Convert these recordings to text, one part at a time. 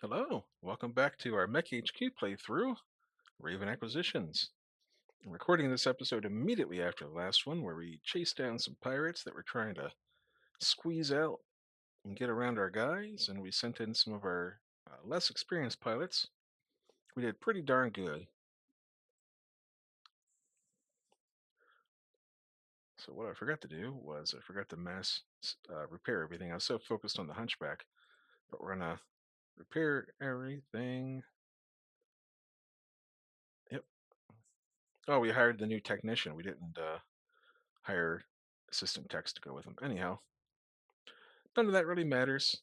Hello, welcome back to our MekHQ playthrough, Raven Acquisitions. I'm recording this episode immediately after the last one, where we chased down some pirates that were trying to squeeze out and get around our guys, and we sent in some of our less experienced pilots. We did pretty darn good. So what I forgot to do was I forgot to mass repair everything. I was so focused on the Hunchback, but we're gonna repair everything. Yep. Oh, we hired the new technician. We didn't hire assistant techs to go with him. Anyhow, none of that really matters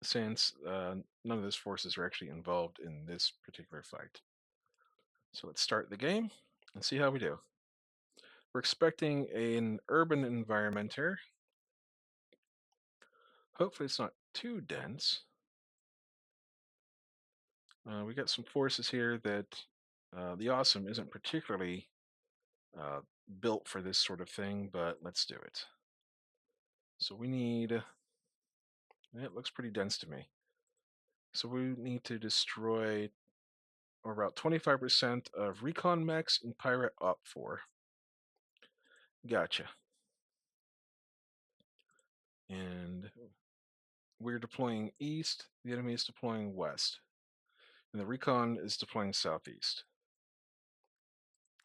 since none of those forces are actually involved in this particular fight. So let's start the game and see how we do. We're expecting an urban environment here. Hopefully it's not too dense. We got some forces here that the Awesome isn't particularly uh, built for this sort of thing, but let's do it. So we need, it looks pretty dense to me. So we need to destroy or about 25% of recon mechs in Pirate Op 4. Gotcha. And we're deploying east, the enemy is deploying west. And the recon is deploying southeast.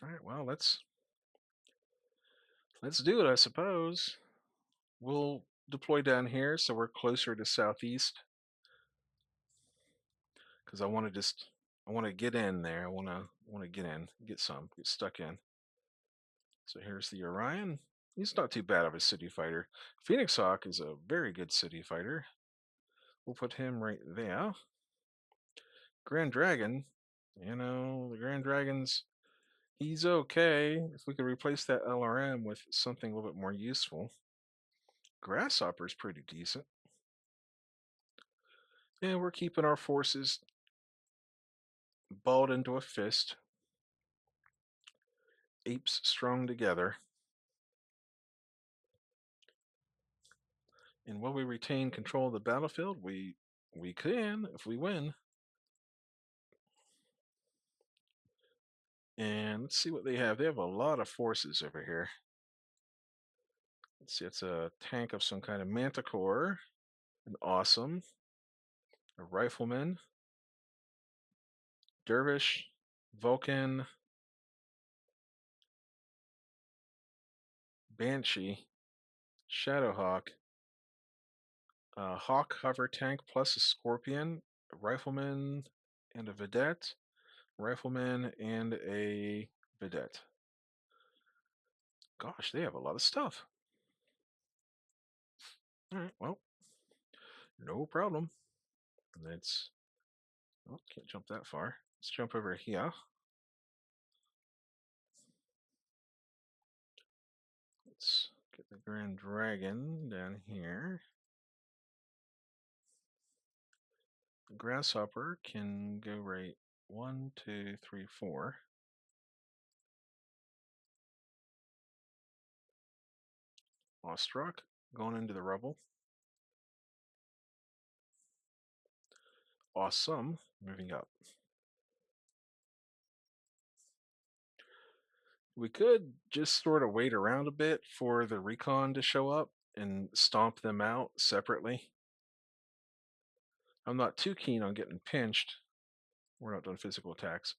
Alright, well let's do it, I suppose. We'll deploy down here so we're closer to southeast. Because I want to get in there. I want to get in, get stuck in. So here's the Orion. He's not too bad of a city fighter. Phoenix Hawk is a very good city fighter. We'll put him right there. Grand Dragon, the Grand Dragon's, he's okay. If we could replace that LRM with something a little bit more useful. Grasshopper's pretty decent. And we're keeping our forces balled into a fist. Apes strung together. And will we retain control of the battlefield? We can if we win. And let's see what they have. They have a lot of forces over here. Let's see, it's a tank of some kind of Manticore, an Awesome, a Rifleman, Dervish, Vulcan, Banshee, Shadowhawk, Hawk Hover Tank plus a Scorpion, a Rifleman, and a Vedette, Rifleman, and a Vedette. Gosh, they have a lot of stuff. Alright, well, no problem. Let's, oh, can't jump that far. Let's jump over here. Let's get the Grand Dragon down here. The Grasshopper can go right 1, 2, 3, 4. Awestruck going into the rubble. Awesome moving up. We could just sort of wait around a bit for the recon to show up and stomp them out separately. I'm not too keen on getting pinched. We're not doing physical attacks.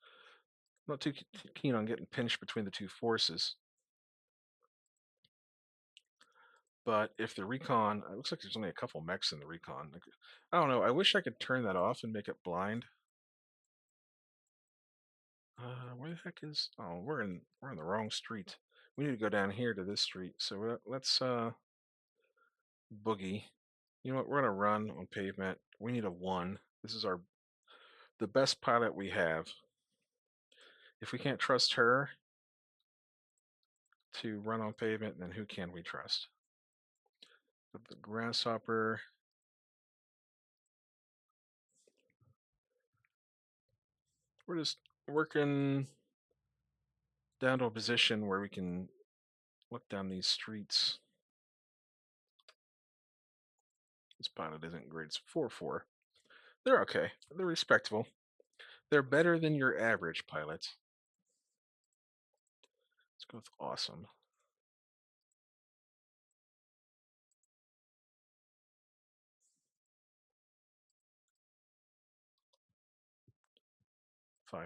I'm not too keen on getting pinched between the two forces. But if the recon, it looks like there's only a couple mechs in the recon. I don't know. I wish I could turn that off and make it blind. Where the heck is? Oh, we're in the wrong street. We need to go down here to this street. So let's boogie. You know what? We're gonna run on pavement. We need a 1. This is the best pilot we have. If we can't trust her to run on pavement, then who can we trust? But the Grasshopper. We're just working down to a position where we can look down these streets. This pilot isn't great. It's 4-4. They're okay. They're respectable. They're better than your average pilot. Let's go with awesome.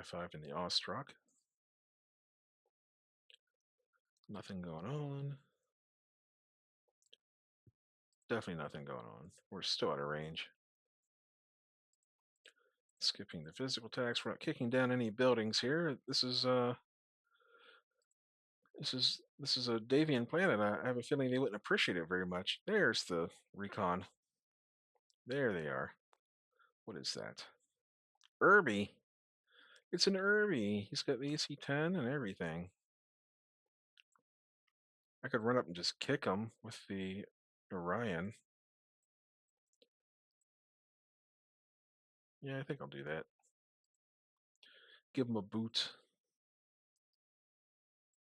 Five in the awestruck. Nothing going on. Definitely nothing going on. We're still out of range. Skipping the physical attacks. We're not kicking down any buildings here. This is a Davian planet. I have a feeling they wouldn't appreciate it very much. There's the recon. There they are. What is that? Irby. It's an Irby. He's got the AC-10 and everything. I could run up and just kick him with the Orion. Yeah, I think I'll do that. Give him a boot.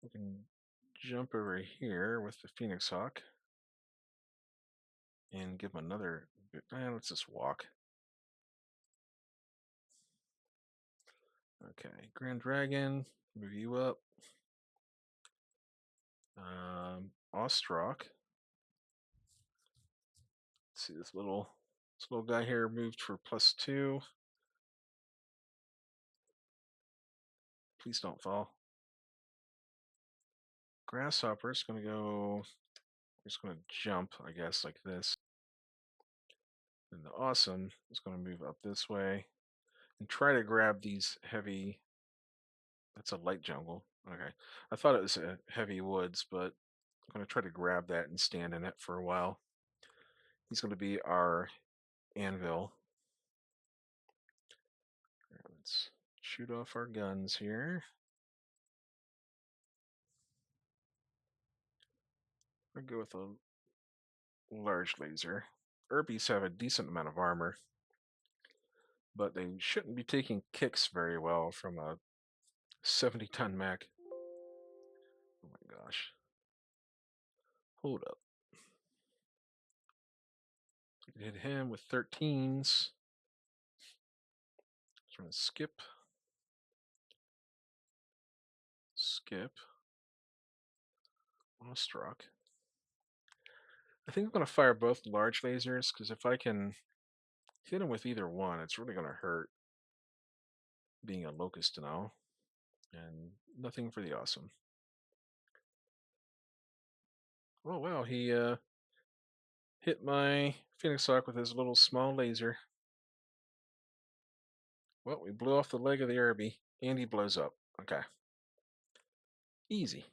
We can jump over here with the Phoenix Hawk and give him another. Let's just walk. Okay, Grand Dragon, move you up. Ostrock. Let's see this little guy here moved for +2. Please don't fall. Grasshopper is gonna go. Just gonna jump, I guess, like this. And the awesome is gonna move up this way and try to grab these heavy. That's a light jungle. Okay, I thought it was a heavy woods, but I'm gonna try to grab that and stand in it for a while. He's gonna be our anvil. Let's shoot off our guns here. I'll go with a large laser. Urbies have a decent amount of armor, but they shouldn't be taking kicks very well from a 70-ton mech. Oh my gosh. Hold up. Hit him with 13s. Trying to skip. Skip. Awestruck. I think I'm going to fire both large lasers, because if I can hit him with either one, it's really going to hurt being a locust now. And nothing for the awesome. Oh wow, he hit my Phoenix Hawk with his little small laser. Well, we blew off the leg of the Irby, and he blows up. Okay. Easy.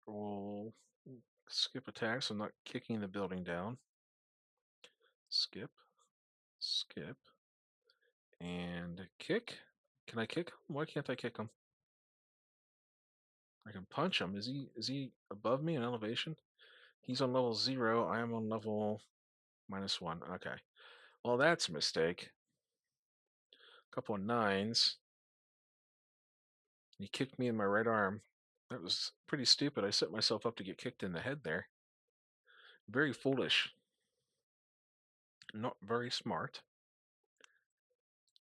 We'll skip attacks. So I'm not kicking the building down. Skip. Skip. And kick. Can I kick him? Why can't I kick him? I can punch him. Is he above me in elevation? He's on level 0. I am on level -1. Okay. Well, that's a mistake. A couple of 9s. He kicked me in my right arm. That was pretty stupid. I set myself up to get kicked in the head there. Very foolish. Not very smart.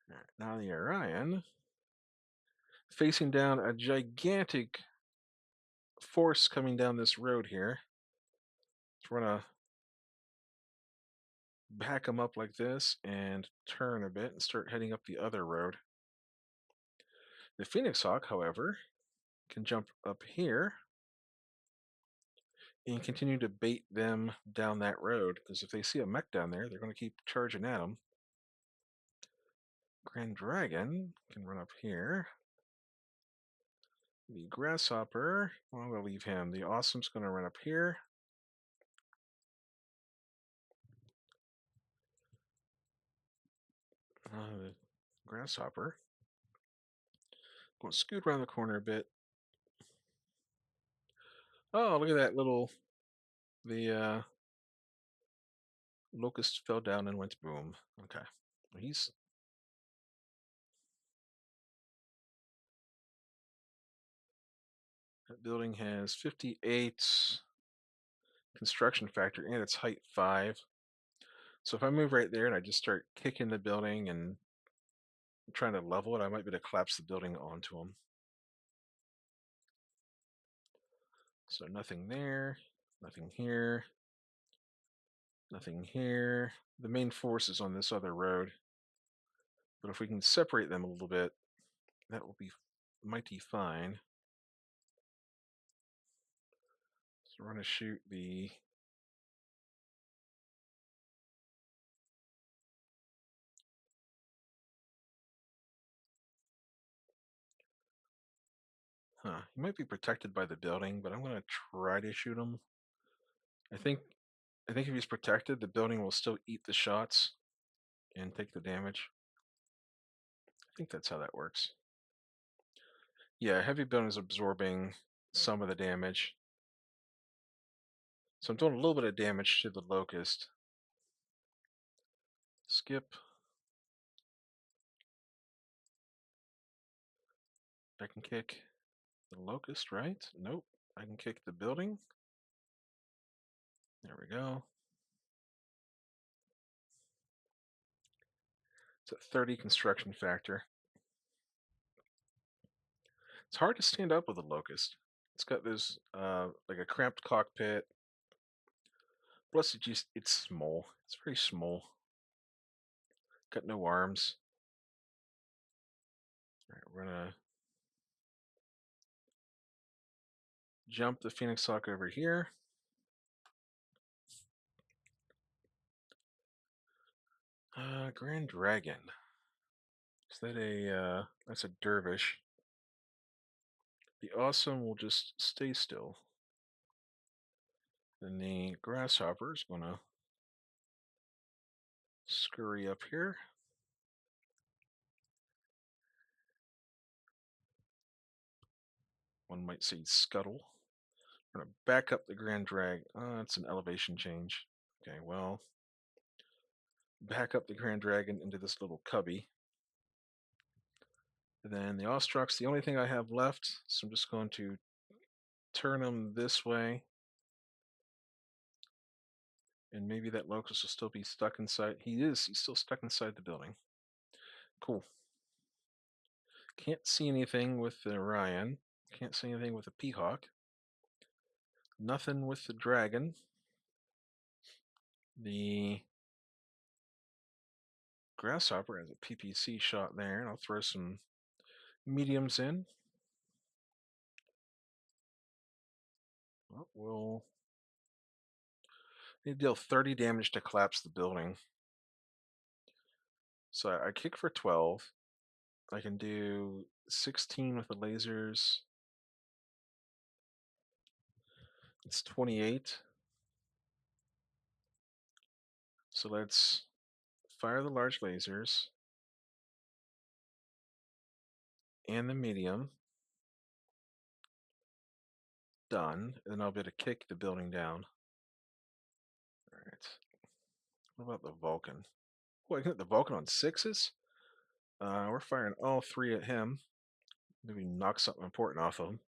Right, now the Orion, facing down a gigantic force coming down this road here. So we're gonna back him up like this and turn a bit and start heading up the other road. The Phoenix Hawk, however, can jump up here and continue to bait them down that road, because if they see a mech down there, they're going to keep charging at them. Grand Dragon can run up here. The Grasshopper, well, I'm going to leave him. The Awesome's going to run up here. The Grasshopper. Going to scoot around the corner a bit. Oh, look at that little. The Locust fell down and went boom. Okay. He's. That building has 58 construction factor and it's height 5. So if I move right there and I just start kicking the building and trying to level it, I might be able to collapse the building onto them. So nothing there, nothing here, nothing here. The main force is on this other road. But if we can separate them a little bit, that will be mighty fine. So we're going to shoot the he might be protected by the building, but I'm going to try to shoot him. I think if he's protected, the building will still eat the shots and take the damage. I think that's how that works. Yeah, heavy building is absorbing some of the damage. So I'm doing a little bit of damage to the locust. Skip. I can kick the locust, right? Nope. I can kick the building. There we go. It's a 30 construction factor. It's hard to stand up with a locust. It's got this like a cramped cockpit. Plus, it's small. It's very small. Got no arms. All right, we're gonna jump the Phoenix Hawk over here. Grand Dragon. Is that a that's a dervish. The awesome will just stay still. Then the grasshopper is gonna scurry up here. One might say scuttle. We're gonna back up the Grand Drag. It's an elevation change. Okay, well, back up the Grand Dragon into this little cubby. And then the Ostrok's the only thing I have left, so I'm just going to turn him this way. And maybe that locust will still be stuck inside. He's still stuck inside the building. Cool. Can't see anything with the Orion. Can't see anything with the Peacock. Nothing with the Dragon. The Grasshopper has a PPC shot there, and I'll throw some mediums in. Well, we'll need to deal 30 damage to collapse the building. So I kick for 12. I can do 16 with the lasers. It's 28. So let's fire the large lasers and the medium. Done. And then I'll be able to kick the building down. Alright. What about the Vulcan? Oh, I can hit the Vulcan on 6s? We're firing all 3 at him. Maybe knock something important off of him.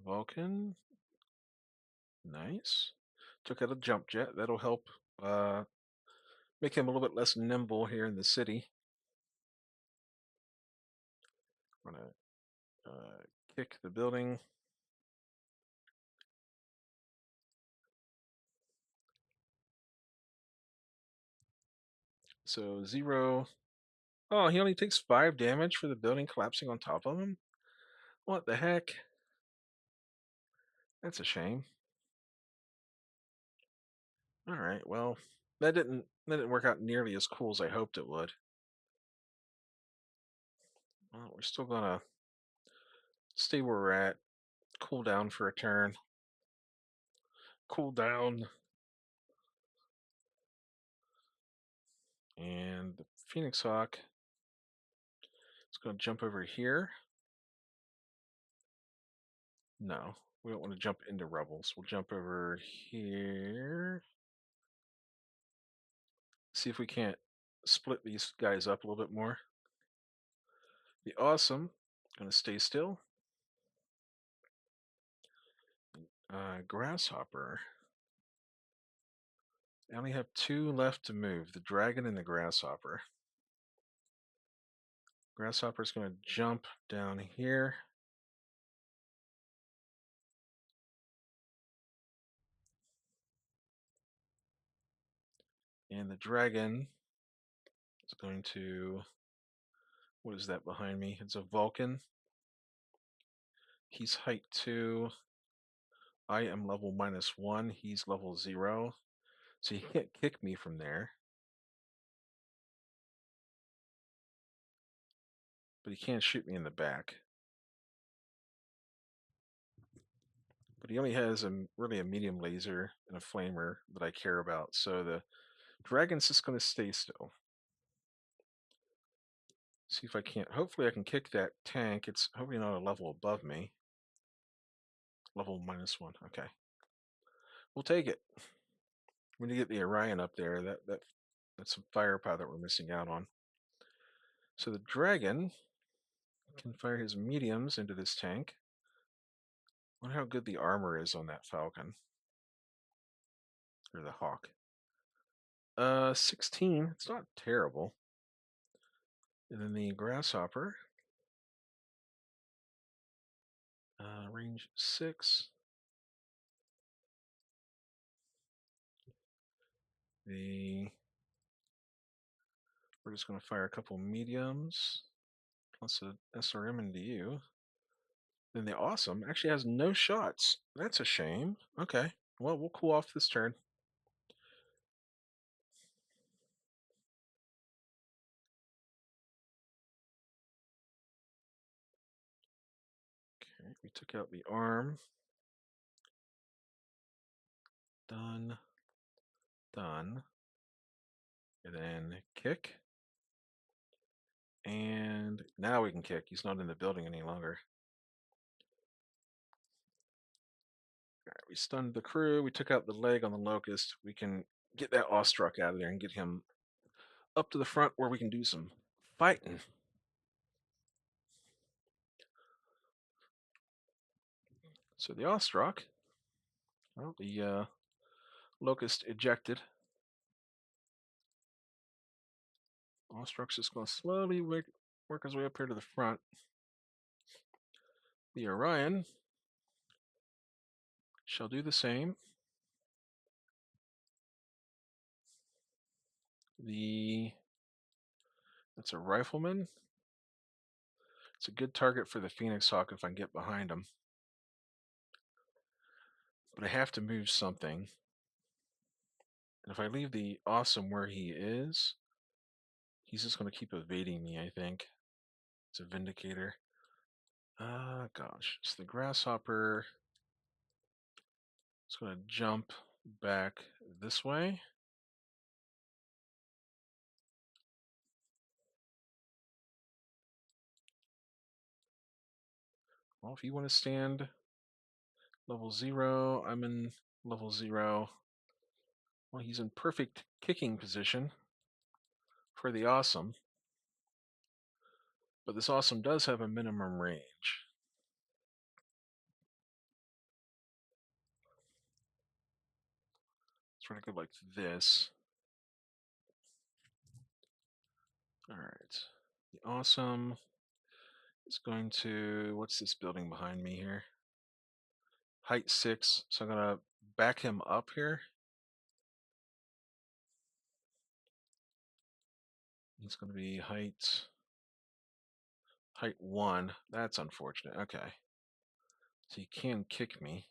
Vulcan. Nice. Took out a jump jet. That'll help make him a little bit less nimble here in the city. I'm going to kick the building. So 0. Oh, he only takes 5 damage for the building collapsing on top of him? What the heck? That's a shame. Alright, well, that didn't work out nearly as cool as I hoped it would. Well, we're still gonna stay where we're at, cool down for a turn. Cool down. And the Phoenix Hawk is gonna jump over here. No, we don't want to jump into rebels. We'll jump over here. See if we can't split these guys up a little bit more. The awesome gonna stay still. Grasshopper. I only have two left to move, the dragon and the grasshopper. Grasshopper's gonna jump down here. And the dragon is going to, what is that behind me? It's a Vulcan. He's height 2. I am level -1. He's level 0. So he can't kick me from there. But he can shoot me in the back. But he only has really a medium laser and a flamer that I care about. So the dragon's just going to stay still. See if I can't. Hopefully I can kick that tank. It's hopefully not a level above me. Level -1. Okay. We'll take it. We need to get the Orion up there. That's some firepower that we're missing out on. So the dragon can fire his mediums into this tank. I wonder how good the armor is on that Falcon. Or the Hawk. 16. It's not terrible. And then the Grasshopper. Range 6. We're just going to fire a couple mediums. Plus a SRM into you. Then the awesome actually has no shots. That's a shame. Okay. Well, we'll cool off this turn. Okay, we took out the arm. Done. Done. And then kick. And now we can kick. He's not in the building any longer. All right, we stunned the crew. We took out the leg on the Locust. We can get that Awestruck out of there and get him up to the front where we can do some fighting. So the Awestruck, well, the Locust ejected. Awestruck's just going to slowly work his way up here to the front. The Orion shall do the same. That's a rifleman. It's a good target for the Phoenix Hawk if I can get behind him. But I have to move something. And if I leave the awesome where he is, he's just going to keep evading me, I think. It's a Vindicator. Gosh. It's the Grasshopper. It's going to jump back this way. Well, if you want to stand level 0, I'm in level 0. Well, he's in perfect kicking position for the awesome. But this awesome does have a minimum range. It's going to go like this. All right. The awesome is going to, what's this building behind me here? Height 6. So I'm going to back him up here. He's going to be height 1. That's unfortunate. Okay. So he can kick me.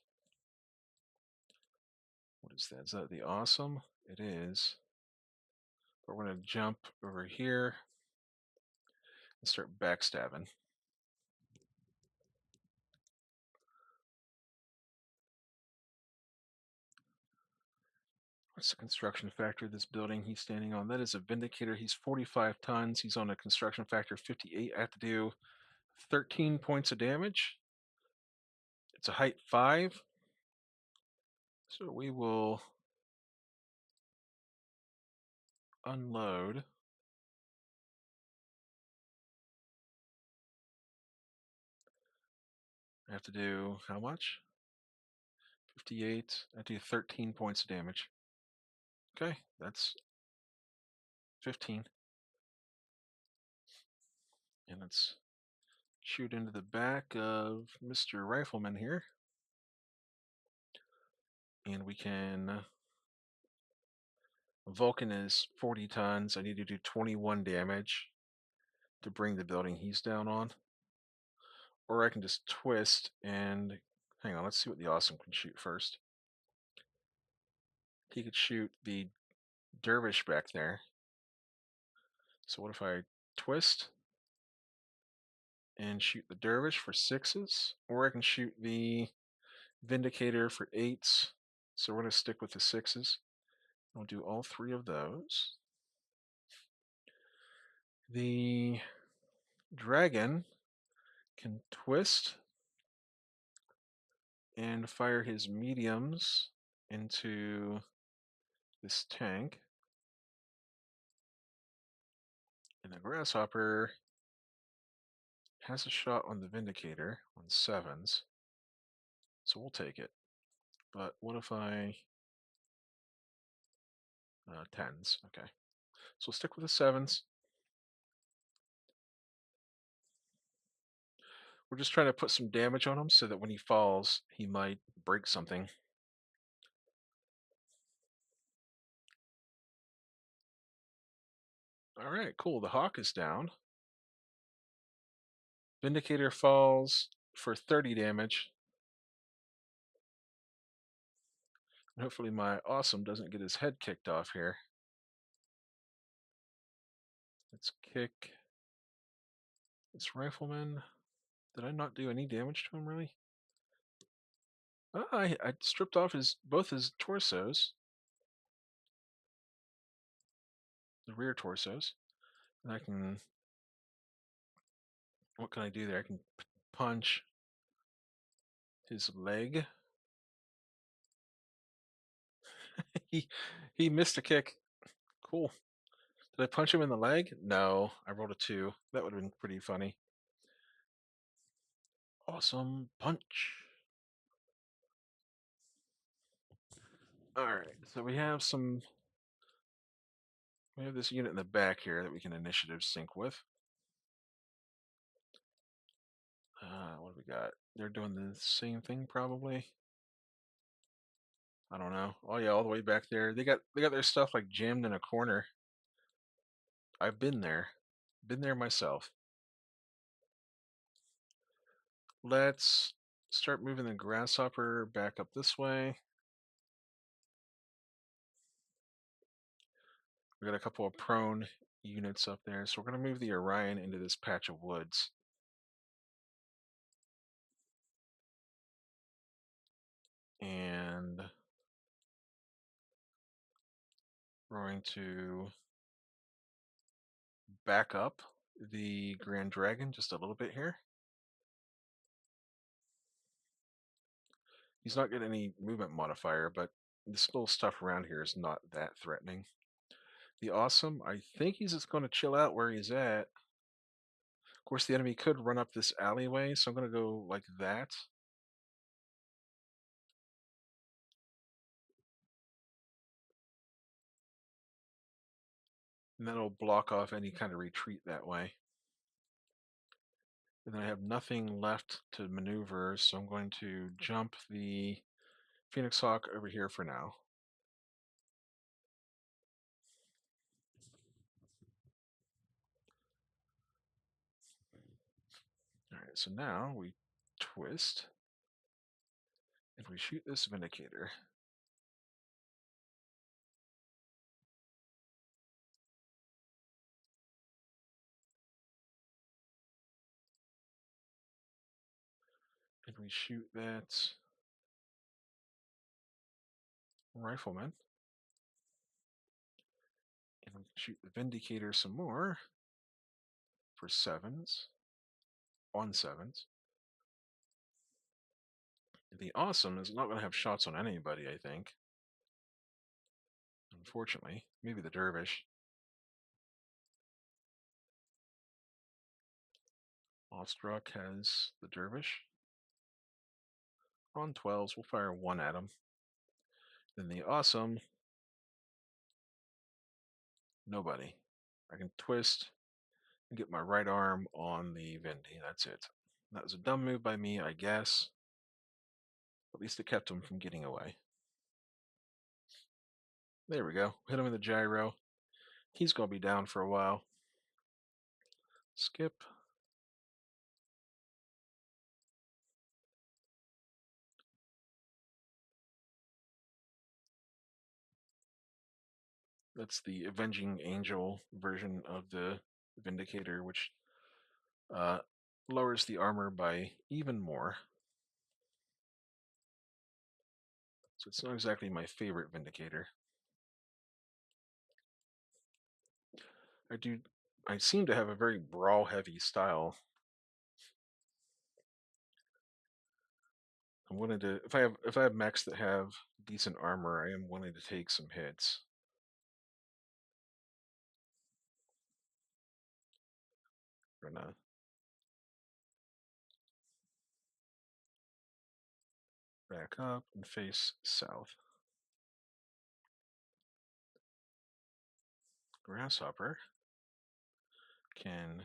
What is that? Is that the awesome? It is. But we're going to jump over here and start backstabbing. What's the construction factor of this building he's standing on? That is a Vindicator. He's 45 tons. He's on a construction factor of 58. I have to do 13 points of damage. It's a height 5. So we will unload. I have to do how much? 58. I do 13 points of damage. Okay, that's 15. And let's shoot into the back of Mr. Rifleman here. And we can. Vulcan is 40 tons. I need to do 21 damage to bring the building he's down on. Or I can just twist and. Hang on, let's see what the Awesome can shoot first. He could shoot the Dervish back there. So what if I twist and shoot the Dervish for 6s? Or I can shoot the Vindicator for 8s. So we're going to stick with the 6s. I'll do all 3 of those. The Dragon can twist and fire his mediums into this tank. And the Grasshopper has a shot on the Vindicator on 7s. So we'll take it. But what if I 10s? Okay. So we'll stick with the 7s. We're just trying to put some damage on him so that when he falls, he might break something. All right, cool. The Hawk is down. Vindicator falls for 30 damage. And hopefully my Awesome doesn't get his head kicked off here. Let's kick this Rifleman. Did I not do any damage to him, really? Oh, I stripped off both his torsos. The rear torsos. And I can... What can I do there? I can punch his leg. he missed a kick. Cool. Did I punch him in the leg? No, I rolled a 2. That would have been pretty funny. Awesome punch. Alright, so we have this unit in the back here that we can initiative sync with. What do we got? They're doing the same thing probably. I don't know. Oh yeah, all the way back there. They got their stuff like jammed in a corner. I've been there. Been there myself. Let's start moving the Grasshopper back up this way. We got a couple of prone units up there, so we're going to move the Orion into this patch of woods. And we're going to back up the Grand Dragon just a little bit here. He's not getting any movement modifier, but this little stuff around here is not that threatening. The Awesome, I think he's just going to chill out where he's at. Of course, the enemy could run up this alleyway, so I'm going to go like that. And that'll block off any kind of retreat that way. And then I have nothing left to maneuver, so I'm going to jump the Phoenix Hawk over here for now. Alright, so now we twist, and we shoot this Vindicator. And we shoot that Rifleman. And we can shoot the Vindicator some more for 7s. On 7s. The Awesome is not going to have shots on anybody, I think. Unfortunately. Maybe the Dervish. Ostrok has the Dervish. On 12s, we'll fire one at him. Then the awesome, nobody. I can twist and get my right arm on the Vindy. That's it. That was a dumb move by me, I guess. At least it kept him from getting away. There we go. Hit him in the gyro. He's going to be down for a while. Skip. That's the Avenging Angel version of the Vindicator, which uh, lowers the armor by even more. So it's not exactly my favorite Vindicator. I seem to have a very brawl-heavy style. I'm willing to, if I have mechs that have decent armor, I am willing to take some hits. We're gonna back up and face south. Grasshopper can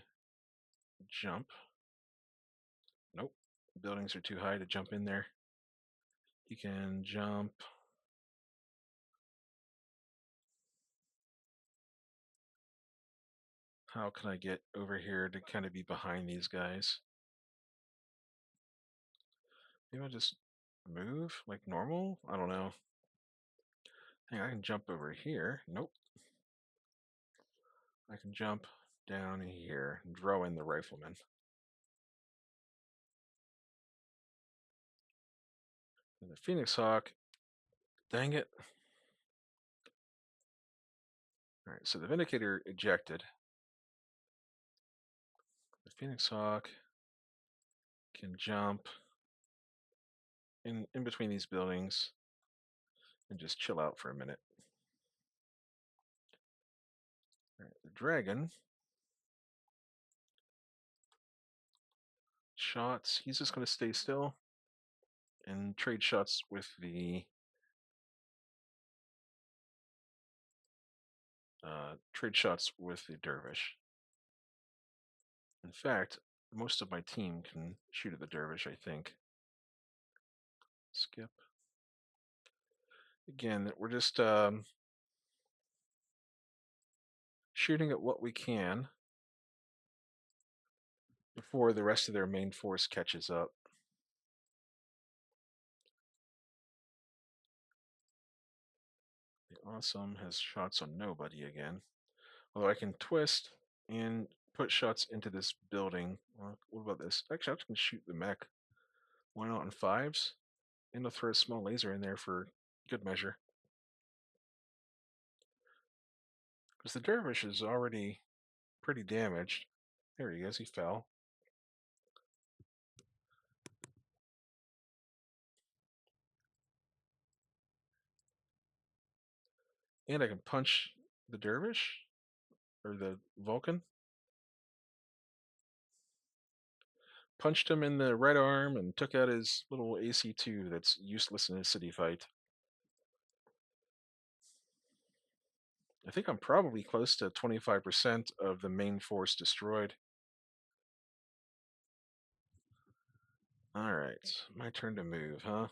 jump. Nope, buildings are too high to jump in there. He can jump. How can I get over here to kind of be behind these guys? Maybe I'll just move like normal? I don't know. Hey, I can jump over here. Nope. I can jump down here and throw in the rifleman. And the Phoenix Hawk, dang it. Alright, so the Vindicator ejected. The Phoenix Hawk can jump in between these buildings and just chill out for a minute. Alright, the Dragon shots, he's just going to stay still and trade shots with the Dervish. In fact, most of my team can shoot at the Dervish, I think. Skip. Again, we're just shooting at what we can before the rest of their main force catches up. The awesome has shots on nobody again. Although I can twist and put shots into this building. What about this? Actually, I can shoot the mech. Why not on 5s? And I'll throw a small laser in there for good measure. Because the Dervish is already pretty damaged. There he is, he fell. And I can punch the Dervish, or the Vulcan. Punched him in the right arm and took out his little AC-2 that's useless in a city fight. I think I'm probably close to 25% of the main force destroyed. Alright, my turn to move, huh?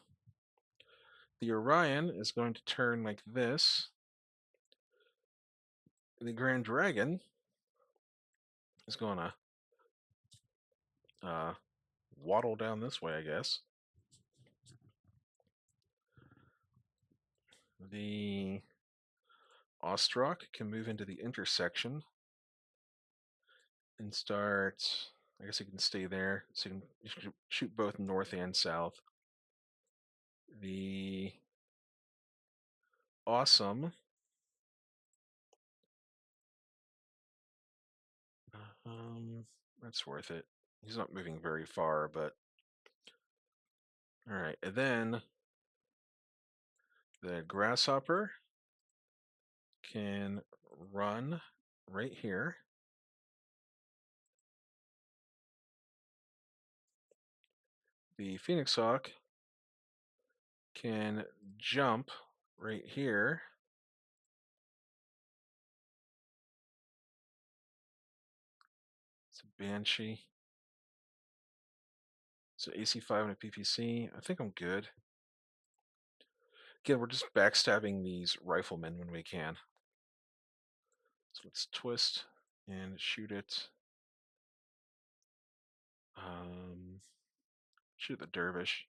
The Orion is going to turn like this. The Grand Dragon is going to waddle down this way, I guess. The Ostrock can move into the intersection and start. I guess he can stay there, so you can shoot both north and south. The Awesome. That's worth it. He's not moving very far, but all right. And then the Grasshopper can run right here. The Phoenix Hawk can jump right here. It's a Banshee. It's an AC5 and a PPC. I think I'm good. Again, we're just backstabbing these riflemen when we can. So let's twist and shoot it. Shoot the dervish.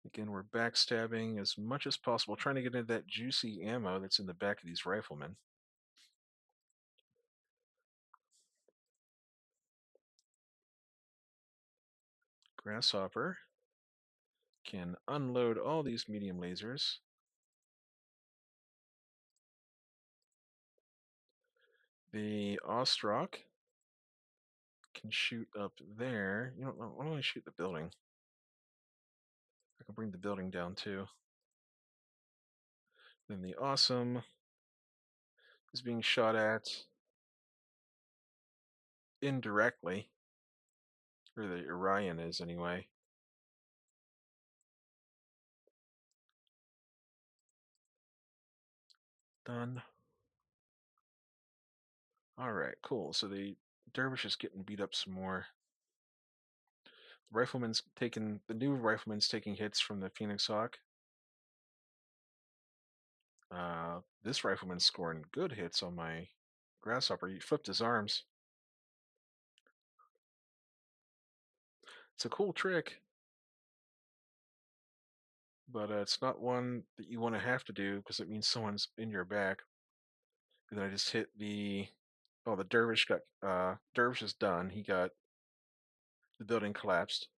Again, we're backstabbing as much as possible, trying to get into that juicy ammo that's in the back of these riflemen. Grasshopper can unload all these medium lasers. The Ostrock can shoot up there. You know, why don't I shoot the building? I can bring the building down too. Then the Awesome is being shot at indirectly, or the Orion is anyway. Done. Alright, cool. So the Dervish is getting beat up some more. The new Rifleman's taking hits from the Phoenix Hawk. This Rifleman's scoring good hits on my Grasshopper. He flipped his arms. It's a cool trick, but it's not one that you want to have to do because it means someone's in your back. And then I just hit the the Dervish got Dervish is done. He got the building collapsed.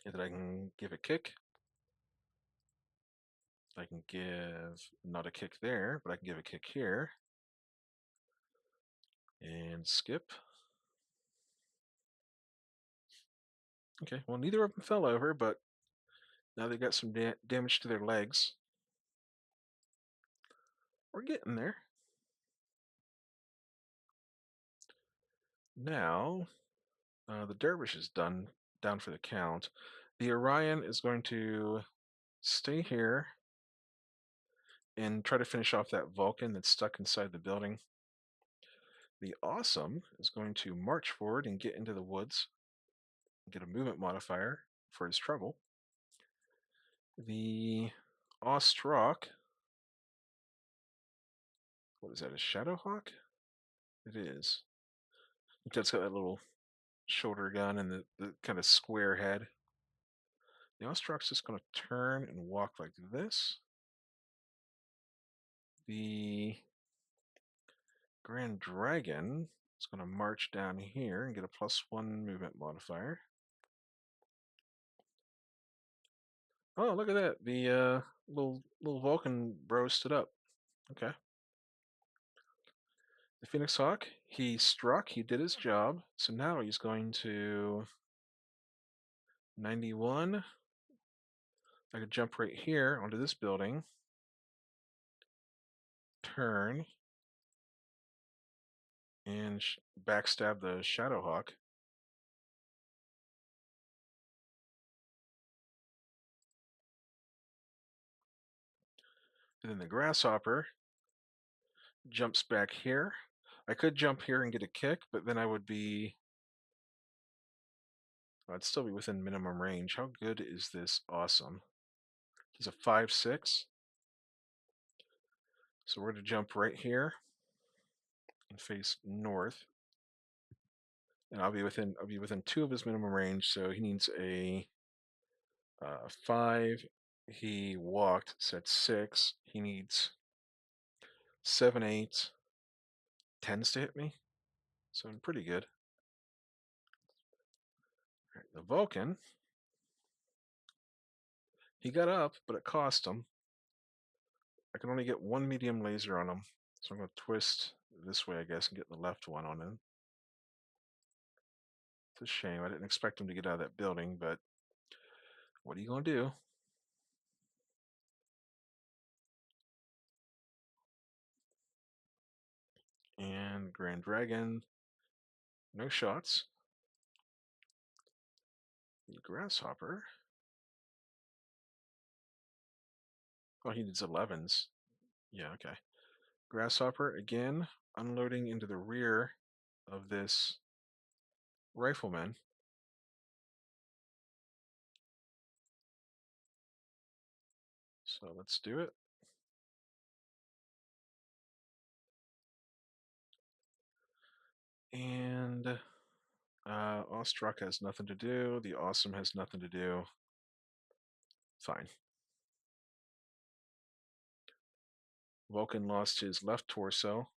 And then I can give a kick. I can give not a kick there, but I can give a kick here. And skip. Okay, well neither of them fell over, but now they got some damage to their legs. We're getting there. Now, the Dervish is down for the count. The Orion is going to stay here and try to finish off that Vulcan that's stuck inside the building. The Awesome is going to march forward and get into the woods, get a movement modifier for his trouble. The Ostrock, what is that, a Shadowhawk? It is. That's got that little shoulder gun and the kind of square head. The Ostrock's just going to turn and walk like this. The Grand Dragon is going to march down here and get a +1 movement modifier. Oh, look at that. The little Vulcan bro stood up. Okay. The Phoenix Hawk, he struck, he did his job. So now he's going to 91. I could jump right here onto this building. Turn. And backstab the Shadowhawk. And then the Grasshopper jumps back here. I could jump here and get a kick, but then I'd still be within minimum range. How good is this Awesome? He's a 5/6. So we're going to jump right here and face north. And I'll be within 2 of his minimum range, so he needs a 5. He walked, so that's 6. He needs 7, 8, 10s to hit me. So I'm pretty good. Right, the Vulcan, he got up, but it cost him. I can only get 1 medium laser on him, so I'm going to twist this way, I guess, and get the left one on him. It's a shame. I didn't expect him to get out of that building, but what are you going to do? And Grand Dragon. No shots. The Grasshopper. Oh, he needs 11s. Yeah, okay. Grasshopper again, unloading into the rear of this rifleman. So let's do it. And Ostrok has nothing to do. The Awesome has nothing to do. Fine. Vulcan lost his left torso.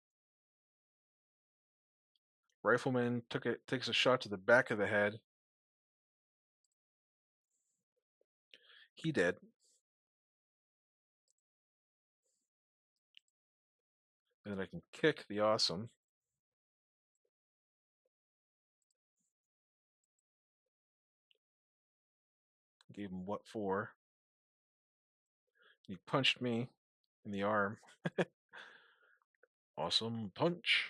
Rifleman takes a shot to the back of the head. He did. And then I can kick the Awesome. Gave him what for? He punched me in the arm. Awesome punch.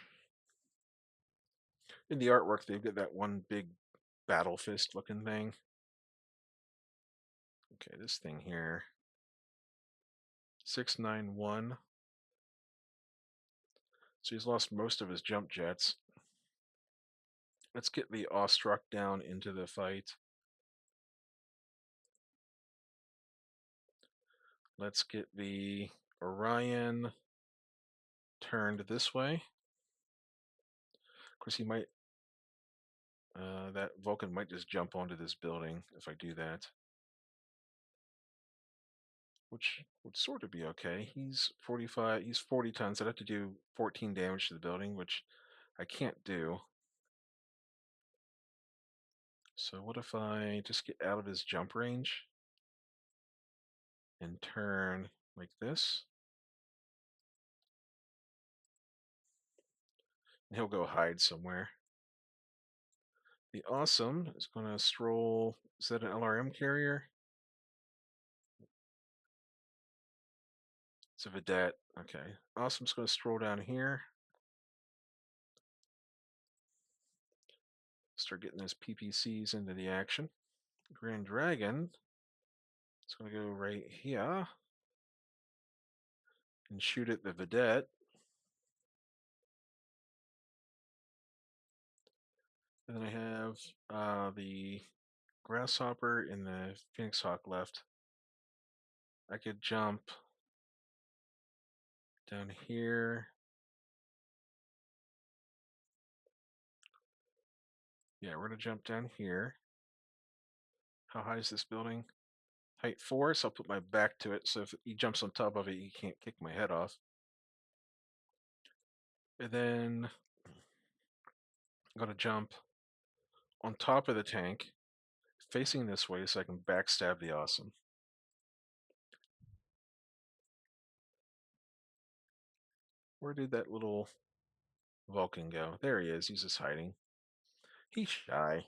In the artwork, they've got that one big battle fist looking thing. Okay, this thing here. 691. So he's lost most of his jump jets. Let's get the Awestruck down into the fight. Let's get the Orion turned this way. Of course, he might. That Vulcan might just jump onto this building if I do that. Which would sort of be okay. He's 45. He's 40 tons. I'd have to do 14 damage to the building, which I can't do. So what if I just get out of his jump range and turn like this? And he'll go hide somewhere. The Awesome is going to stroll. Is that an LRM carrier? It's a Vedette. Okay. Awesome's going to stroll down here. Start getting those PPCs into the action. Grand Dragon is going to go right here and shoot at the Vedette. And then I have the Grasshopper and the Phoenix Hawk left. I could jump down here. Yeah, we're going to jump down here. How high is this building? Height 4, so I'll put my back to it, so if he jumps on top of it, he can't kick my head off. And then I'm going to jump on top of the tank, facing this way so I can backstab the Awesome. Where did that little Vulcan go? There he is. He's just hiding. He's shy.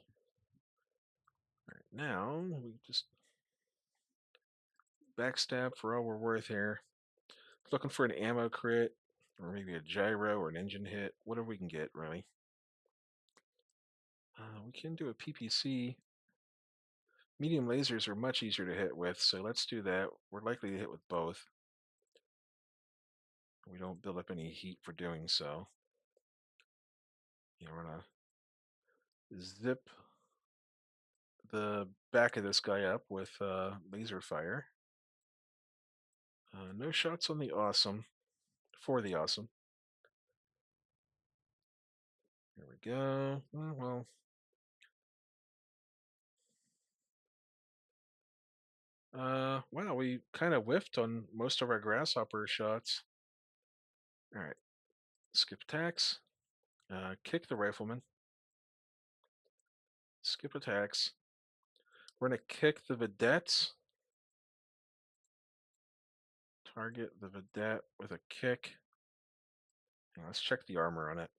Alright, now we just backstab for all we're worth here. Looking for an ammo crit, or maybe a gyro or an engine hit. Whatever we can get, really. We can do a PPC. Medium lasers are much easier to hit with, so let's do that. We're likely to hit with both. We don't build up any heat for doing so. Yeah, we're gonna zip the back of this guy up with laser fire. No shots on the Awesome. For the Awesome. There we go. Well, wow, we kind of whiffed on most of our Grasshopper shots. All right, skip attacks. Kick the Rifleman. Skip attacks. We're gonna kick the Vedettes. Target the Vedette with a kick. And let's check the armor on it.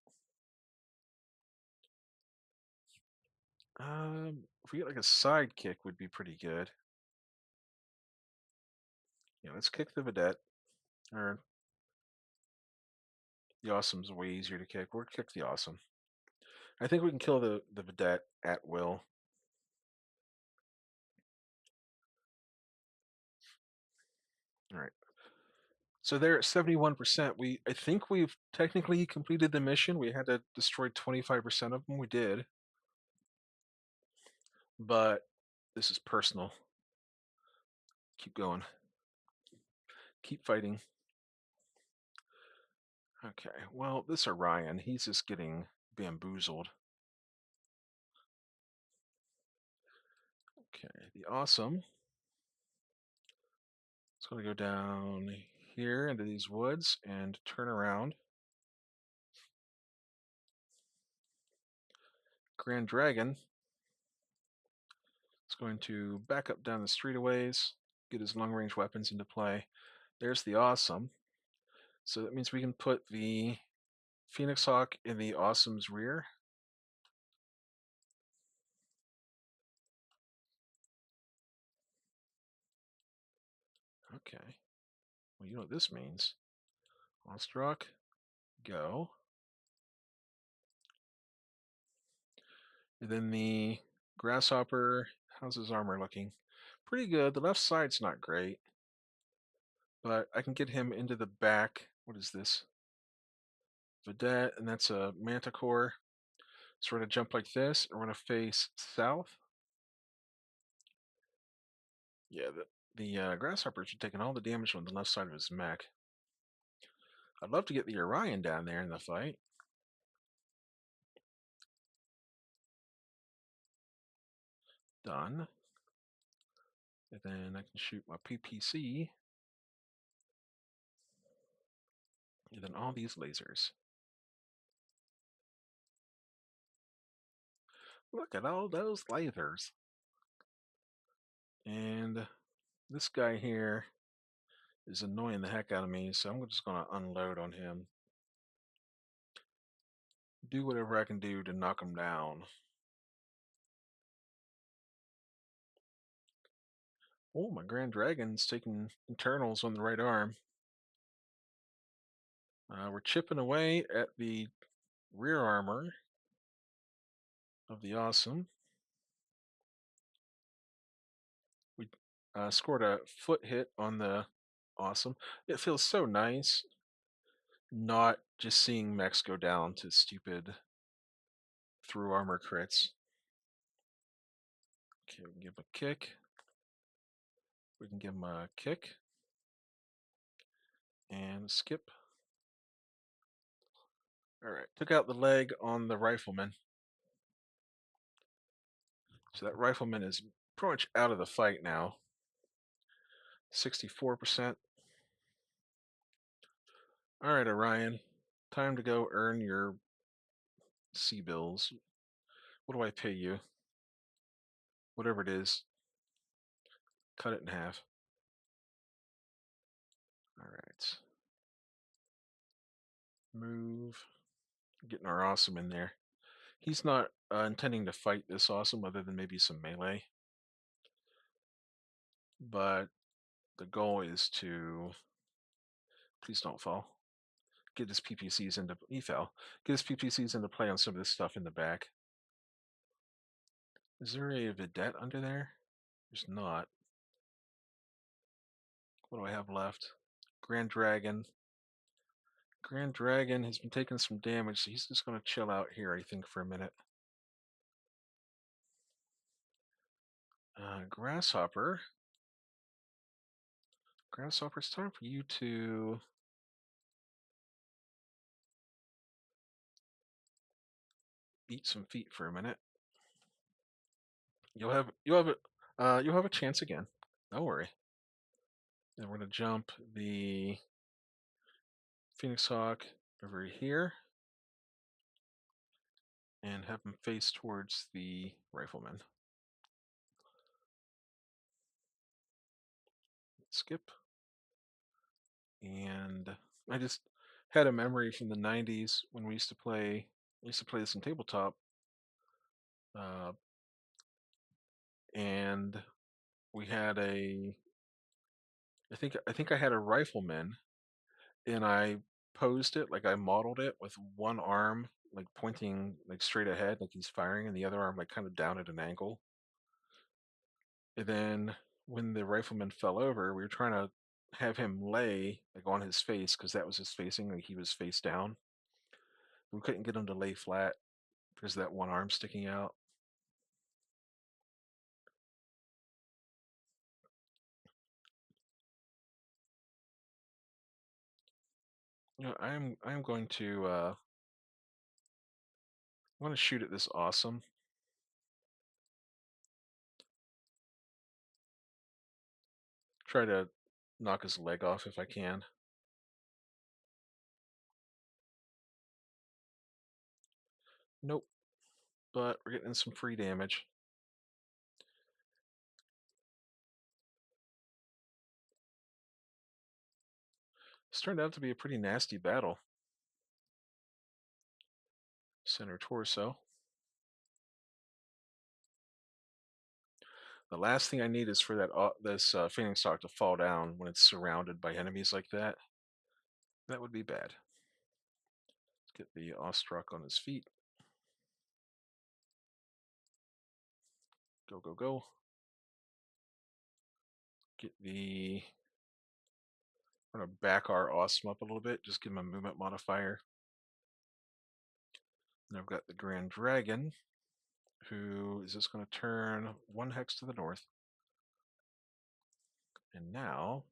If we get like a side kick, would be pretty good. Yeah, let's kick the Vedette. Or The Awesome's way easier to kick. We'll kick the Awesome. I think we can kill the Vedette at will. All right. So they're at 71%. I think we've technically completed the mission. We had to destroy 25% of them. We did. But this is personal. Keep going. Keep fighting. Okay. Well, this Orion, he's just getting bamboozled. Okay. The Awesome. It's going to go down here into these woods and turn around. Grand Dragon is going to back up down the street a ways, get his long range weapons into play. There's the Awesome. So that means we can put the Phoenix Hawk in the Awesome's rear. Okay. Well, you know what this means. Monster go. And then the Grasshopper, how's his armor looking? Pretty good. The left side's not great. But I can get him into the back. What is this? Vedette, and that's a Manticore. So we're going to jump like this, and we're going to face south. Yeah, the Grasshoppers are taking all the damage on the left side of his mech. I'd love to get the Orion down there in the fight. Done. And then I can shoot my PPC. And then all these lasers. Look at all those lasers. And this guy here is annoying the heck out of me, so I'm just going to unload on him. Do whatever I can do to knock him down. Oh, my Grand Dragon's taking internals on the right arm. We're chipping away at the rear armor of the Awesome. We scored a foot hit on the Awesome. It feels so nice not just seeing mechs go down to stupid through armor crits. Okay, we can give him a kick. We can give him a kick. And skip. Alright, took out the leg on the Rifleman. So that Rifleman is pretty much out of the fight now. 64%. Alright, Orion. Time to go earn your C-bills. What do I pay you? Whatever it is. Cut it in half. Alright. Move. Getting our Awesome in there. He's not intending to fight this Awesome other than maybe some melee. But the goal is to... Please don't fall. Get his PPCs into... He fell. Get his PPCs into play on some of this stuff in the back. Is there a Vedette under there? There's not. What do I have left? Grand Dragon. Grand Dragon has been taking some damage, so he's just going to chill out here, I think, for a minute. Grasshopper. Grasshopper, it's time for you to eat some feet for a minute. You'll have a chance again. Don't worry. Then we're gonna jump the Phoenix Hawk over here and have him face towards the Rifleman. Skip. And I just had a memory from the 90s when we used to play. I used to play this in tabletop, and we had a. I think I had a Rifleman, and I posed it, like I modeled it with one arm like pointing like straight ahead, like he's firing, and the other arm like kind of down at an angle. And then when the rifleman fell over, we were trying to have him lay like on his face because that was his facing, like he was face down. We couldn't get him to lay flat because of that one arm sticking out. You know, I'm going to I want to shoot at this awesome. Try to knock his leg off if I can. Nope, but we're getting some free damage. This turned out to be a pretty nasty battle. Center torso. The last thing I need is for that this Phoenix Hawk to fall down when it's surrounded by enemies like that. That would be bad. Let's get the Ostrok on his feet. Go, go, go. Get the... I'm going to back our Awesome up a little bit, just give him a movement modifier. And I've got the Grand Dragon, who is just going to turn one hex to the north. And now,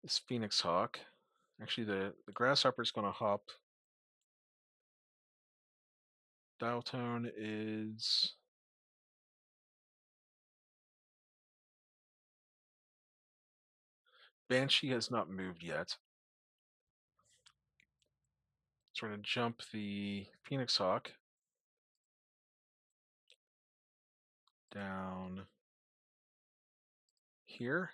this Phoenix Hawk, actually the Grasshopper is going to hop. Dial tone is... Banshee has not moved yet. So we're going to jump the Phoenix Hawk down here.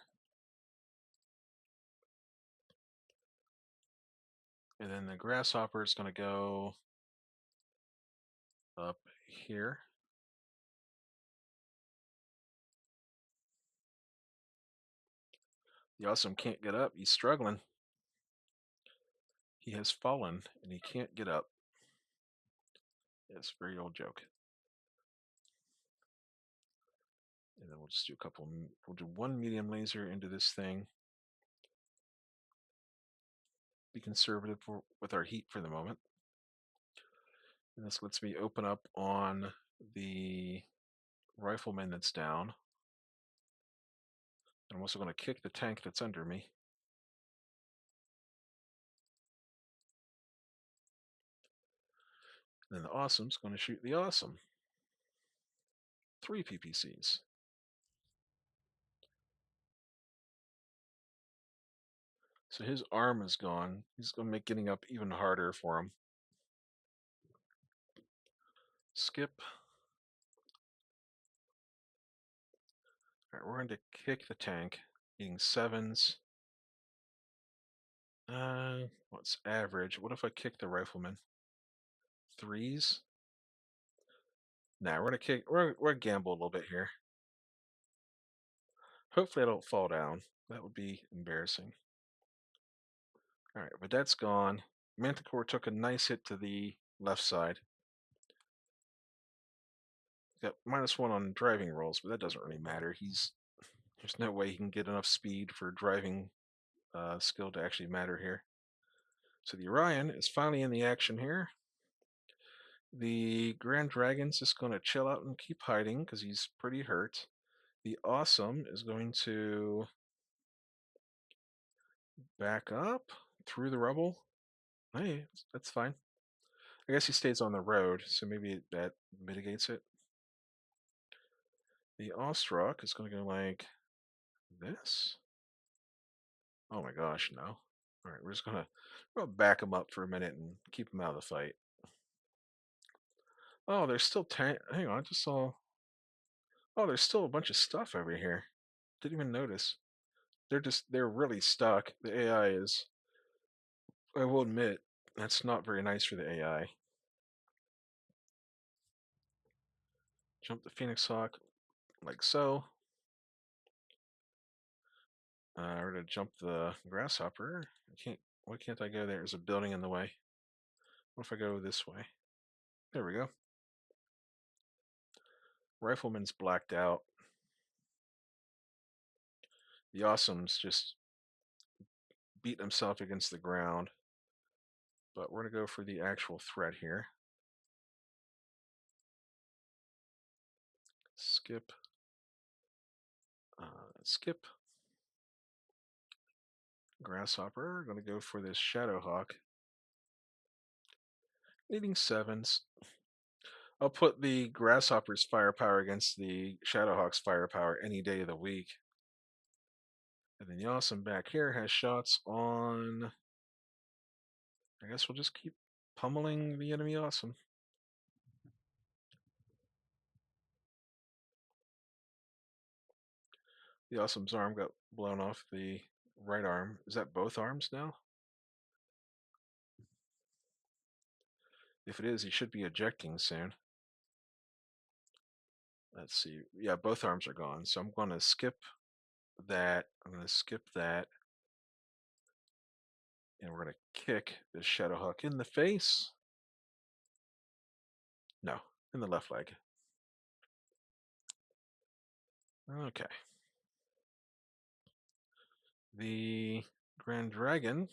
And then the Grasshopper is going to go up here. The Awesome can't get up. He's struggling. He has fallen and he can't get up. It's a very old joke. And then we'll just do a couple, we'll do one medium laser into this thing. Be conservative with our heat for the moment. And this lets me open up on the rifleman that's down. I'm also going to kick the tank that's under me. And then the Awesome's going to shoot the Awesome. 3 PPCs. So his arm is gone. He's going to make getting up even harder for him. Skip. Alright, we're going to kick the tank. Getting 7s. What's average? What if I kick the rifleman? 3s? Nah, we're gonna kick. We're gonna gamble a little bit here. Hopefully, I don't fall down. That would be embarrassing. All right, but that's gone. Manticore took a nice hit to the left side. Got -1 on driving rolls, but that doesn't really matter. There's no way he can get enough speed for driving skill to actually matter here. So the Orion is finally in the action here. The Grand Dragon's just going to chill out and keep hiding because he's pretty hurt. The Awesome is going to back up through the rubble. Hey, that's fine. I guess he stays on the road, so maybe that mitigates it. The Ostrok is going to go like this. Oh my gosh, no. All right, we're just going to back him up for a minute and keep him out of the fight. Oh, there's still tank. Hang on, I just saw. Oh, there's still a bunch of stuff over here. Didn't even notice. They're really stuck. The AI is, I will admit, that's not very nice for the AI. Jump the Phoenix Hawk like so. We're gonna jump the Grasshopper. I can't Why can't I go there? There's a building in the way. What if I go this way? There we go. Rifleman's blacked out. The Awesome's just beating himself against the ground. But we're going to go for the actual threat here. Skip. Skip. Grasshopper. Going to go for this Shadowhawk. Needing 7s. I'll put the Grasshopper's firepower against the Shadowhawk's firepower any day of the week. And then the Awesome back here has shots on... I guess we'll just keep pummeling the enemy Awesome. The Awesome's arm got blown off the right arm. Is that both arms now? If it is, he should be ejecting soon. Let's see. Yeah, both arms are gone. So I'm going to skip that. I'm going to skip that. And we're going to kick this Shadowhawk in the face. No, in the left leg. Okay. The Grand Dragon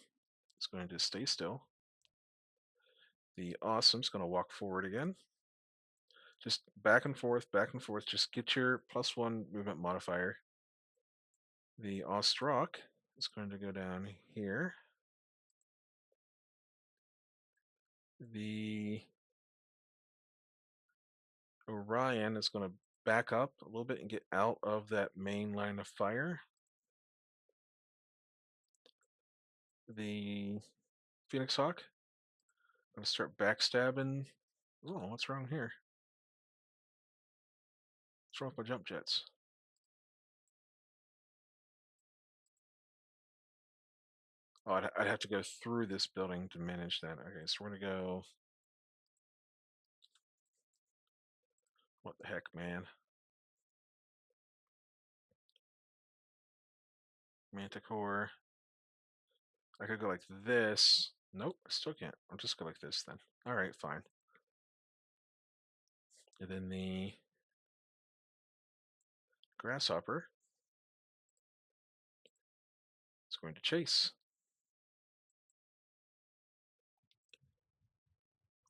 is going to stay still. The Awesome's going to walk forward again. Just back and forth, back and forth. Just get your +1 movement modifier. The Ostrock is going to go down here. The Orion is going to back up a little bit and get out of that main line of fire. The Phoenix Hawk going to start backstabbing. Oh, what's wrong here? What's wrong with my jump jets? Oh, I'd have to go through this building to manage that. Okay, so we're going to go... What the heck, man? Manticore. I could go like this. Nope, I still can't. I'll just go like this then. Alright, fine. And then the Grasshopper is going to chase.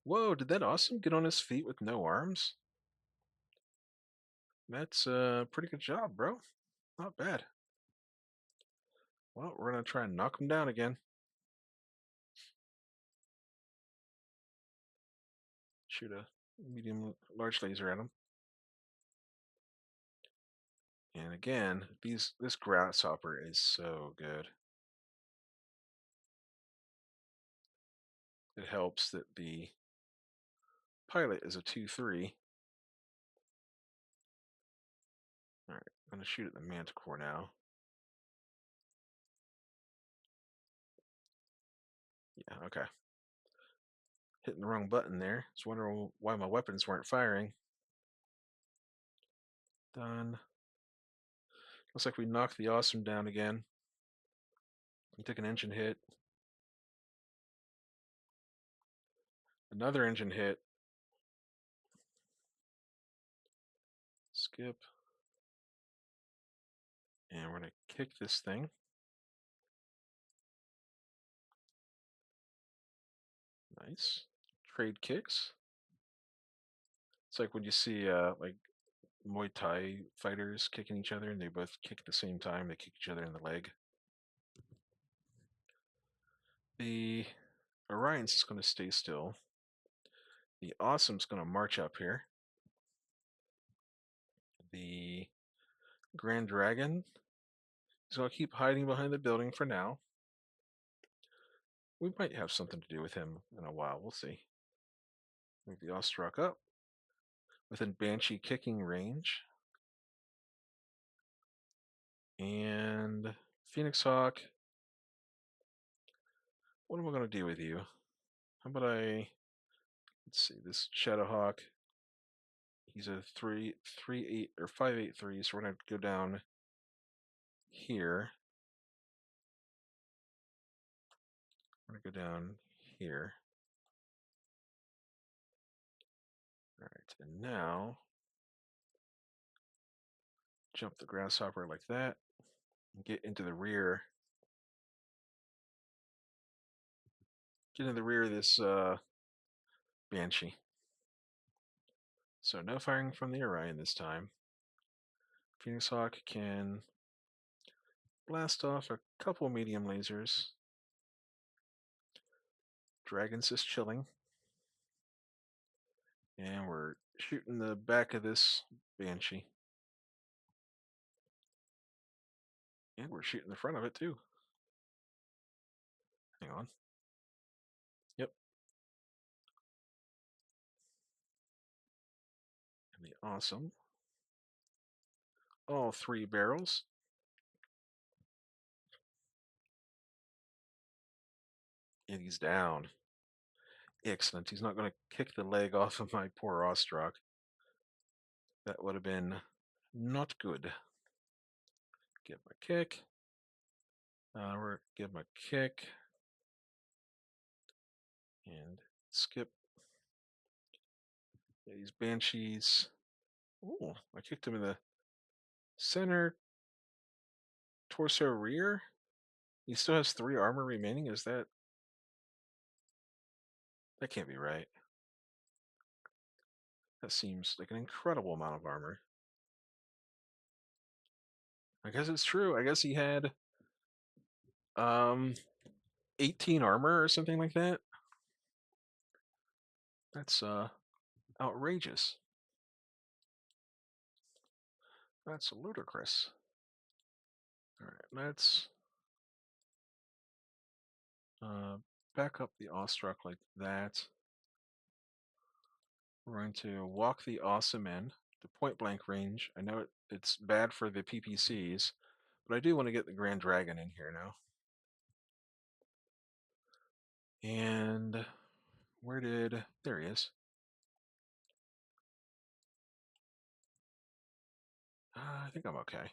Whoa, did that Awesome get on his feet with no arms? That's a pretty good job, bro. Not bad. Well, we're going to try and knock him down again. Shoot a large laser at him. And again, this Grasshopper is so good. It helps that the pilot is a 2-3. Alright, I'm going to shoot at the Manticore now. Yeah, okay. Hitting the wrong button there. I was wondering why my weapons weren't firing. Done. Looks like we knocked the Awesome down again. He took an engine hit. Another engine hit. Skip. And we're going to kick this thing. Nice. Trade kicks. It's like when you see like Muay Thai fighters kicking each other and they both kick at the same time. They kick each other in the leg. The Orion's is going to stay still. The Awesome's going to march up here. The Grand Dragon is going to keep hiding behind the building for now. We might have something to do with him in a while. We'll see. Move the Ostrock up. Within Banshee kicking range. And Phoenix Hawk. What am I going to do with you? How about let's see, this Shadowhawk. He's a 3-8 or 5-8-3, so we're going to go down here. We're going to go down here. All right, and now jump the grasshopper like that and get into the rear. Get in the rear of this Banshee. So no firing from the Orion this time. Phoenix Hawk can blast off a couple medium lasers. Dragon's just chilling. And we're shooting the back of this Banshee. And we're shooting the front of it too. Hang on. Yep. And the awesome. All 3 barrels. And he's down. Excellent. He's not going to kick the leg off of my poor Ostrock. That would have been not good. Get my kick. We're give him a kick. And skip. Yeah, these Banshees. Oh, I kicked him in the center torso rear. He still has 3 armor remaining. Is that... That can't be right. That seems like an incredible amount of armor. I guess it's true. I guess he had um 18 armor or something like that. That's outrageous. That's ludicrous. All right, let's back up the Awestruck like that. We're going to walk the Awesome in to point blank range. I know it's bad for the PPCs, but I do want to get the Grand Dragon in here now. And where did... There he is. I think I'm okay.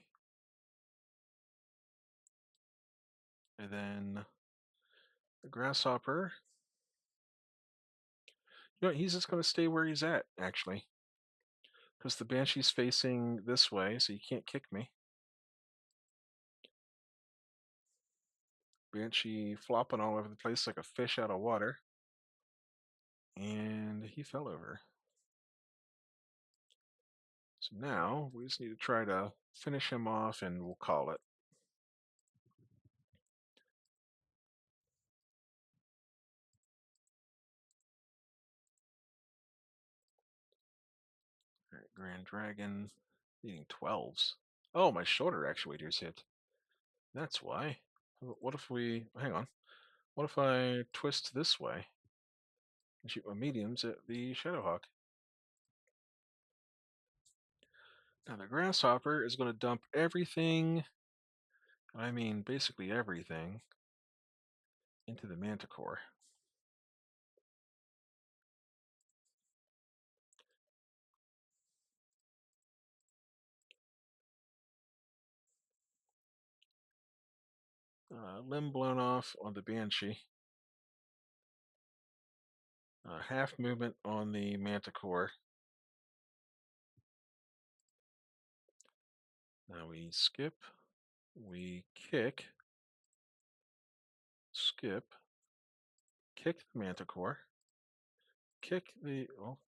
And then the Grasshopper. You know, he's just going to stay where he's at, actually. Because the Banshee's facing this way, so you can't kick me. Banshee flopping all over the place like a fish out of water. And he fell over. So now we just need to try to finish him off and we'll call it. All right, Grand Dragon needing 12s. Oh, my shoulder actuator's hit. That's why. What if we... Hang on. What if I twist this way and shoot my mediums at the Shadowhawk? Now the Grasshopper is going to dump everything, I mean basically everything, into the Manticore. Limb blown off on the Banshee. Half movement on the Manticore. Now we skip, we kick, skip, kick the Manticore, kick the... Oh,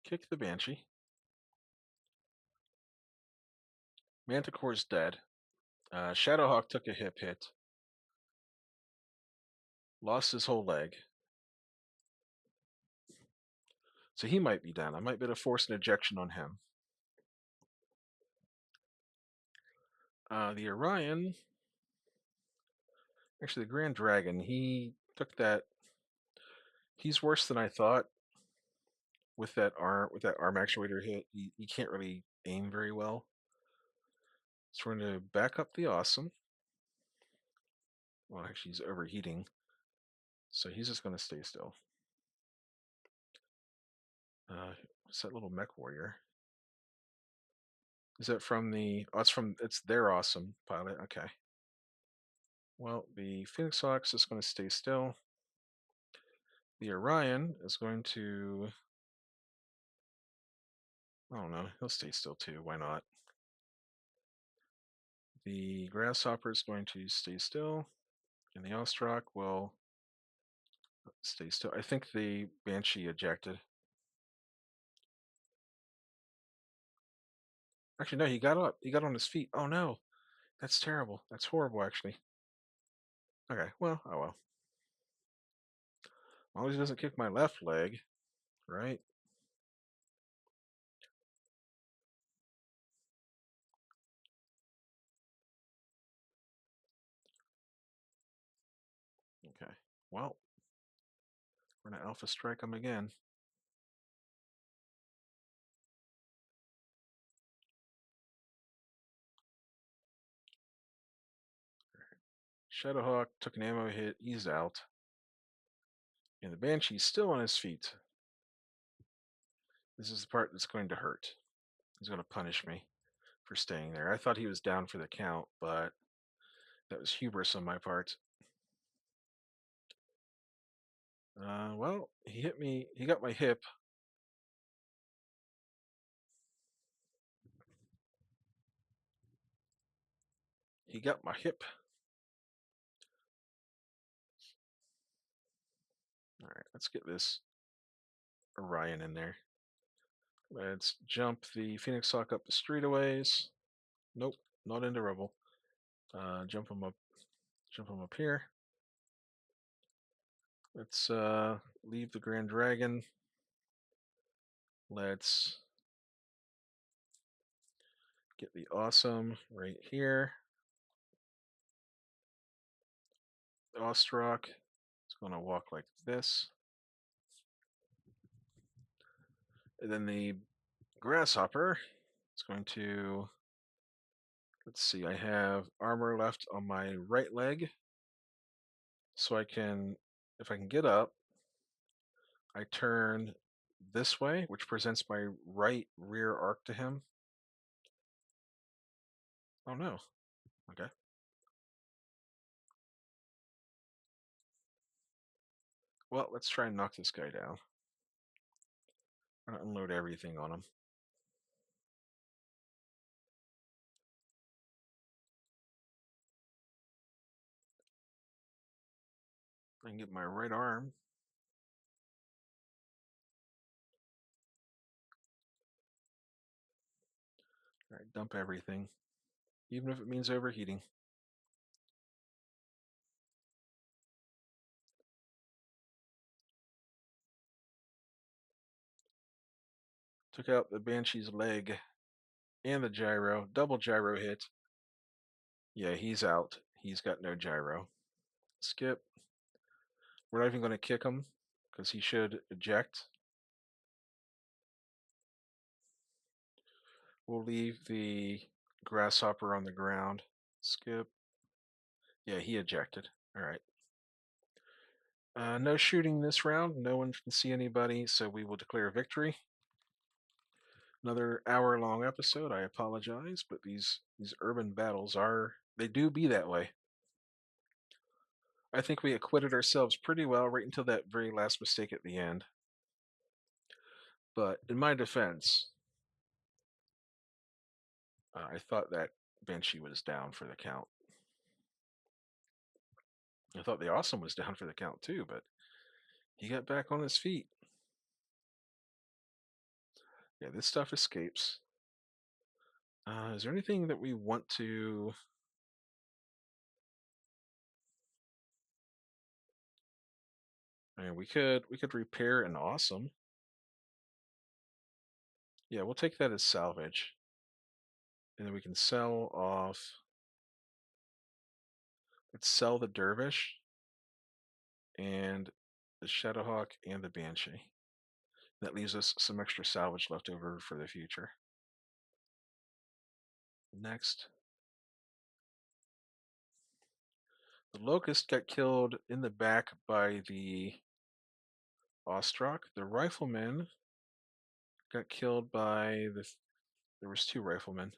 kick the Banshee. Manticore's dead. Shadowhawk took a hip hit. Lost his whole leg. So he might be down. I might be able to force an ejection on him. The Orion... Actually, the Grand Dragon, he took that... He's worse than I thought with that arm actuator hit. He can't really aim very well. So we're going to back up the Awesome. Well, actually, he's overheating. So he's just going to stay still. What's that little mech warrior? Is that from the... Oh, it's their Awesome pilot. Okay. Well, the Phoenix Hawk's just going to stay still. The Orion is going to, I don't know, he'll stay still too. Why not? The Grasshopper is going to stay still, and the Ostrock will stay still. I think the Banshee ejected. Actually, no, he got up. He got on his feet. Oh no, that's terrible. That's horrible, actually. Okay, well, oh well. As long as he doesn't kick my left leg, right? Okay, well, we're gonna Alpha Strike him again. Shadowhawk took an ammo hit. He's out. And the Banshee's still on his feet. This is the part that's going to hurt. He's going to punish me for staying there. I thought he was down for the count, but that was hubris on my part. Well, he hit me. He got my hip. He got my hip. All right, let's get this Orion in there. Let's jump the Phoenix Hawk up the street a ways. Nope, not into rubble. Jump him up. Jump him up here. Let's leave the Grand Dragon. Let's get the Awesome right here. Ostrock is going to walk like this. And then the Grasshopper is going to, let's see, I have armor left on my right leg. So I can, if I can get up, I turn this way, which presents my right rear arc to him. Oh no. Okay. Well, let's try and knock this guy down. I'm going to unload everything on him. I can get my right arm. All right, dump everything, even if it means overheating. Took out the Banshee's leg and the gyro. Double gyro hit. Yeah, he's out. He's got no gyro. Skip. We're not even going to kick him because he should eject. We'll leave the Grasshopper on the ground. Skip. Yeah, he ejected. All right. No shooting this round. No one can see anybody, so we will declare victory. Another hour-long episode. I apologize, but these urban battles they do be that way. I think we acquitted ourselves pretty well right until that very last mistake at the end. But in my defense, I thought that Banshee was down for the count. I thought the Awesome was down for the count too, but he got back on his feet. Yeah, this stuff escapes. Is there anything that we want to... I mean, we could repair an Awesome. Yeah, we'll take that as salvage. And then we can sell off... Let's sell the Dervish and the Shadowhawk and the Banshee. That leaves us some extra salvage left over for the future. Next. The Locust got killed in the back by the Ostrock. The Rifleman got killed by the... There was two Riflemen.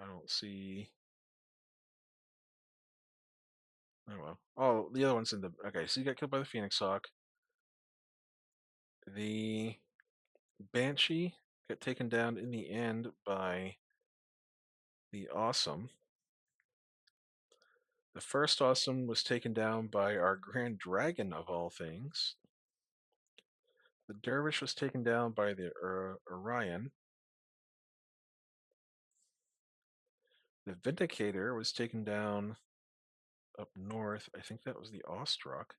I don't see... Oh Oh, the other one's in the. Okay, so you got killed by the Phoenix Hawk. The Banshee got taken down in the end by the Awesome. The first Awesome was taken down by our Grand Dragon of all things. The Dervish was taken down by the Orion. The Vindicator was taken down up north. I think that was the Awestruck.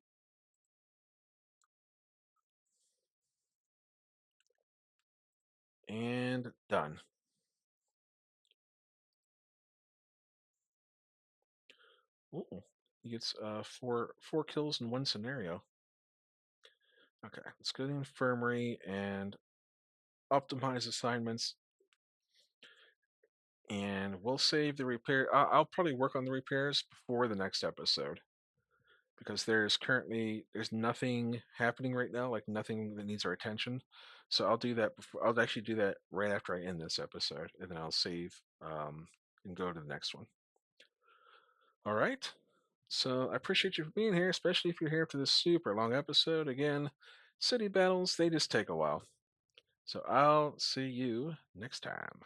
And done. Ooh, he gets four kills in one scenario. Okay, let's go to the infirmary and optimize assignments, and we'll save the repair. I'll probably work on the repairs before the next episode because there's nothing happening right now, like nothing that needs our attention. So I'll do that before. I'll actually do that right after I end this episode, and then I'll save and go to the next one. All right. So I appreciate you for being here, especially if you're here for this super long episode. Again, city battles, they just take a while. So I'll see you next time.